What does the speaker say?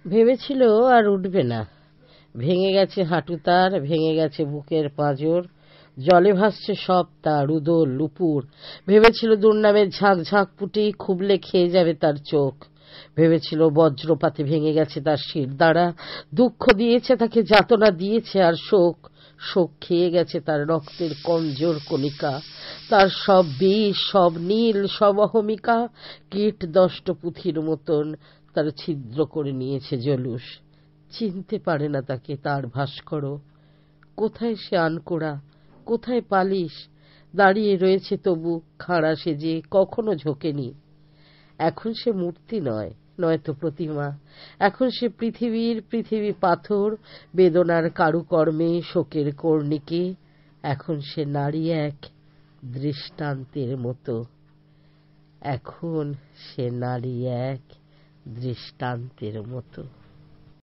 ভেবেছিল আর উঠবে না, ভেঙে গেছে হাঁটু তার, ভেঙে গেছে বুকের পাঁজর, জলে ভাসছে সব তার উদর লুপুর। ভেবেছিল দুর্নামের ঝাঁক ঝাঁক পুটি খুবলে খেয়ে যাবে তার চোখ। ভেবেছিল বজ্রপাতে ভেঙে গেছে তার শিরদাঁড়া, দুঃখ দিয়েছে তাকে, যাতনা দিয়েছে আর শোক, শোক খেয়ে গেছে তার রক্তের কমজোর কণিকা, তার সব বিষ, সব নীল, সব অহমিকা কীট দষ্ট পুঁথির মতন তার ছিদ্র করে নিয়েছে জলুস। চিনতে পারে না তাকে তার ভাস্কর। কোথায় সে আনকোড়া, কোথায় পালিশ, দাঁড়িয়ে রয়েছে তবু খাঁড়া সেজে, কখনো ঝোঁকেনি। এখন সে মূর্তি নয়, নয়তো প্রতিমা, এখন সে পৃথিবী পাথর, বেদনার কারুকর্মে, শোকের কর্ণিকে। এখন সে নারী এক দৃষ্টান্তের মতো, এখন সে নারী এক দৃষ্টান্তের মতো।